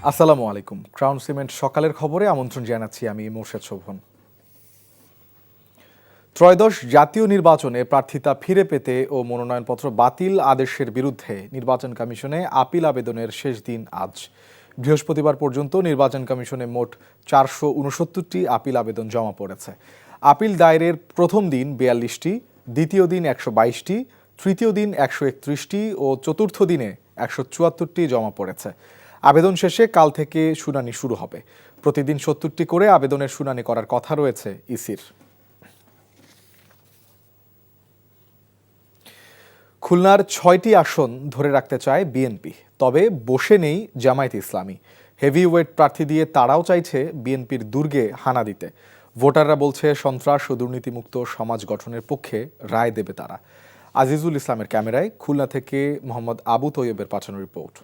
আসসালামু আলাইকুম। Crown cement সকালের খবরে আমন্ত্রণ জানাচ্ছি আমি মোর্শেদ শোভন। ত্রয়োদশ জাতীয় নির্বাচনে প্রার্থিতা ফিরে পেতে ও মনোনয়নপত্র বাতিল আদেশের বিরুদ্ধে নির্বাচন কমিশনে আপিল আবেদনের শেষ দিন আজ। বৃহস্পতিবার পর্যন্ত নির্বাচন কমিশনে মোট 469টি আপিল আবেদন জমা পড়েছে। আপিল দায়েরের প্রথম দিন 42টি, দ্বিতীয় দিন 122টি, তৃতীয় দিন 131টি ও চতুর্থ দিনে 174টি জমা পড়েছে। আবেদন শেষে কাল থেকে শুনানি শুরু হবে। প্রতিদিন 70টি করে আবেদনের শুনানি করার কথা রয়েছে ইসির। খুলনার 6টি আসন ধরে রাখতে চায় বিএনপি, তবে বসে নেই জামায়াত ইসলামী। হেভিওয়েট প্রার্থী দিয়ে তারাও চাইছে বিএনপির দুর্গে হানা দিতে। ভোটাররা বলছে সন্ত্রাস ও দুর্নীতিমুক্ত সমাজ গঠনের পক্ষে রায় দেবে তারা। আজিজুল ইসলামের ক্যামেরায় খুলনা থেকে মোহাম্মদ আবু তৈয়বের পাঠানো রিপোর্ট।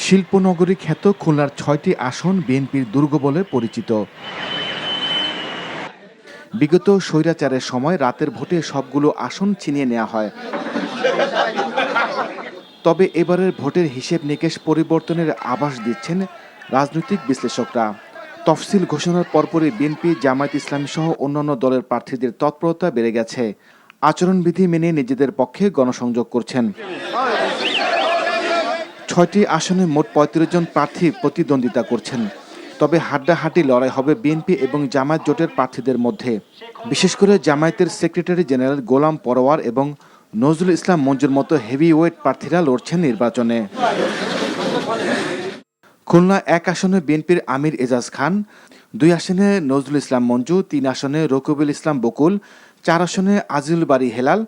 শিল্পনগরী খ্যাত খুলনার 6টি আসন বিএনপির দুর্গ বলে পরিচিত। বিগত স্বৈরাচারের সময় রাতের ভোটে সবগুলো আসন ছিনিয়ে নেওয়া হয়। তবে এবারের ভোটের হিসেব নিকেশ পরিবর্তনের আভাস দিচ্ছেন রাজনৈতিক বিশ্লেষকরা। তফসিল ঘোষণার পরপরই বিএনপি, জামায়াত ইসলামী সহ অন্যান্য দলের প্রার্থীদের তৎপরতা বেড়ে গেছে। আচরণবিধি মেনে নিজেদের পক্ষে গণসংযোগ করছেন। 6টি আসনে মোট 35 জন প্রার্থী প্রতিদ্বন্দ্বিতা করছেন। তবে হাড্ডাহাড্ডি লড়াই হবে বিএনপি এবং জামায়াত জোটের প্রার্থীদের মধ্যে। বিশেষ করে জামায়াতের সেক্রেটারি জেনারেল গোলাম পরোয়ার এবং নজরুল ইসলাম মঞ্জুর মতো হেভিওয়েট প্রার্থীরা লড়ছেন নির্বাচনে। খুলনা 1 আসনে বিএনপির আমির এজাজ খান, 2 আসনে নজরুল ইসলাম মঞ্জু, 3 আসনে রকিবুল ইসলাম বকুল, 4 আসনে আজিজুল বারী হেলাল,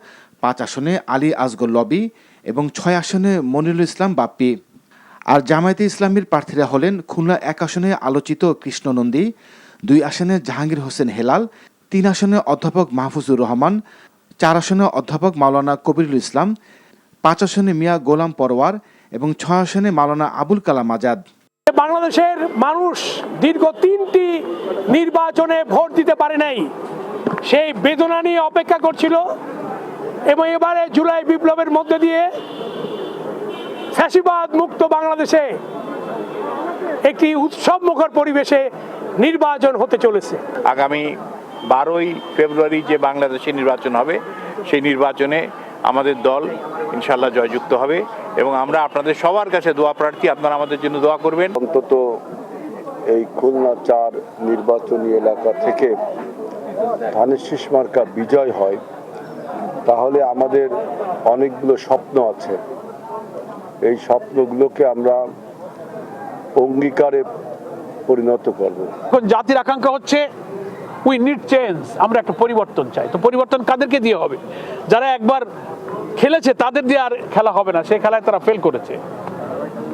5 আসনে আলী আসগর লবি এবং 6 আসনে মনিরুল ইসলাম বাপ্পি। আর জামায়াতে ইসলামীর প্রার্থীরা হলেন খুলনা 1 আসনে আলোচিত কৃষ্ণ নন্দী, 2 আসনে জাহাঙ্গীর হোসেন হেলাল, 3 আসনে অধ্যাপক মাহফুজুর রহমান, 4 আসনে অধ্যাপক মাওলানা কবিরুল ইসলাম, 5 আসনে মিয়া গোলাম পরোয়ার এবং 6 আসনে মাওলানা আবুল কালাম আজাদ। বাংলাদেশের মানুষ দীর্ঘ 3টি নির্বাচনে ভোট দিতে পারে নাই, সেই বেদনা নিয়ে অপেক্ষা করছিল এবং এবারে জুলাই বিপ্লবের মধ্যে দিয়ে ফ্যাসিবাদ মুক্ত বাংলাদেশে একটি উৎসবমুখর পরিবেশে নির্বাচন হতে চলেছে। আগামী 12ই ফেব্রুয়ারি যে বাংলাদেশে নির্বাচন হবে, সেই নির্বাচনে আমাদের দল ইনশাল্লাহ জয়যুক্ত হবে এবং আমরা আপনাদের সবার কাছে দোয়া প্রার্থী, আপনারা আমাদের জন্য দোয়া করবেন। অন্তত এই খুলনা 4 নির্বাচনী এলাকা থেকে ধানের শীষ মার্কা বিজয় হয়, তাহলে আমাদের অনেকগুলো স্বপ্ন আছে। এই স্বপ্নগুলোকে আমরা অঙ্গীকারে পরিণত করব। এখন জাতির আকাঙ্ক্ষা হচ্ছে উই নিড চেঞ্জ, আমরা একটা পরিবর্তন চাই। তো পরিবর্তন কাদেরকে দিয়ে হবে? যারা একবার খেলেছে তাদের দিয়ে আর খেলা হবে না, সেই খেলায় তারা ফেল করেছে।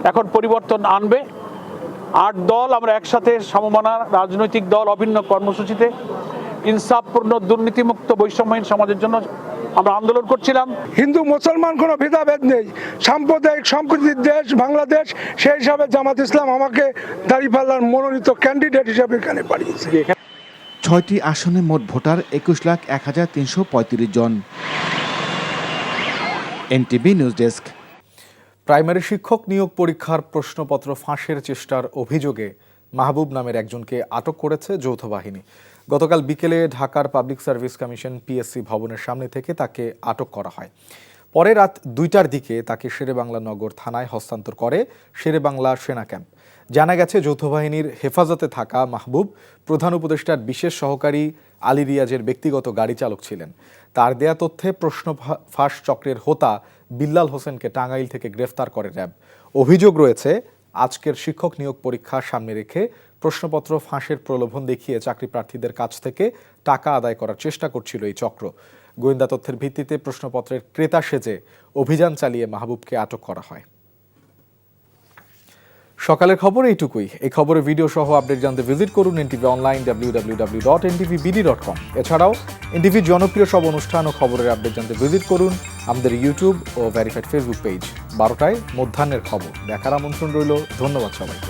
এখন পরিবর্তন আনবে 8 দল আমরা একসাথে সমমনা রাজনৈতিক দল অভিন্ন কর্মসূচিতে ইনসাফপূর্ণ দুর্নীতিমুক্ত বৈষম্যহীন সমাজের জন্য আমরা আন্দোলন করছিলাম। হিন্দু মুসলমান কোনো ভেদাভেদ নেই, সাম্প্রদায়িক সম্প্রীতির দেশ বাংলাদেশ। সেই হিসাবে জামাত ইসলাম আমাকে দাঁড়িপাল্লার মনোনীত ক্যান্ডিডেট হিসাবে এখানে পাঠিয়েছে। 6টি আসনে মোট ভোটার 21,01,335 জন। NTV news desk. প্রাইমারি শিক্ষক নিয়োগ পরীক্ষার প্রশ্নপত্র ফাঁসের চেষ্টার অভিযোগে মাহবুব নামের একজনকে আটক করেছে যৌথ বাহিনী। গতকাল বিকেলে ঢাকার পাবলিক সার্ভিস কমিশন পিএসসি ভবনের সামনে থেকে তাকে আটক করা হয়। পরে রাত 2টার দিকে তাকে শেরেবাংলা নগর থানায় হস্তান্তর করে শেরেবাংলা সেনা ক্যাম্প। জানা গেছে যৌথ বাহিনীর হেফাজতে থাকা মাহবুব প্রধান উপদেষ্টার বিশেষ সহকারী আলী রিয়াজের ব্যক্তিগত গাড়ি চালক ছিলেন। তার দেয়া তথ্যে প্রশ্ন ফাঁস চক্রের হোতা বিল্লাল হোসেনকে টাঙ্গাইল থেকে গ্রেফতার করে র্যাব। অভিযোগ রয়েছে আজকের শিক্ষক নিয়োগ পরীক্ষা সামনে রেখে প্রশ্নপত্র ফাঁসের প্রলোভন দেখিয়ে চাকরি প্রার্থীদের কাছ থেকে টাকা আদায় করার চেষ্টা করছিল এই চক্র। গোয়েন্দা তথ্যের ভিত্তিতে প্রশ্নপত্রের ক্রেতা সেজে অভিযান চালিয়ে মাহবুবকে আটক করা হয়। সকালের খবর এইটুকুই। এই খবরের ভিডিও সহ আপডেট জানতে ভিজিট করুন এনটিভি অনলাইন www.ntvbd.com। এছাড়াও এনটিভির জনপ্রিয় সব অনুষ্ঠান ও খবরের আপডেট জানতে ভিজিট করুন আমাদের ইউটিউব ও ভেরিফাইড ফেসবুক পেজ। 12টায় মধ্যাহ্নের খবর দেখার আমন্ত্রণ রইল। ধন্যবাদ সবাইকে।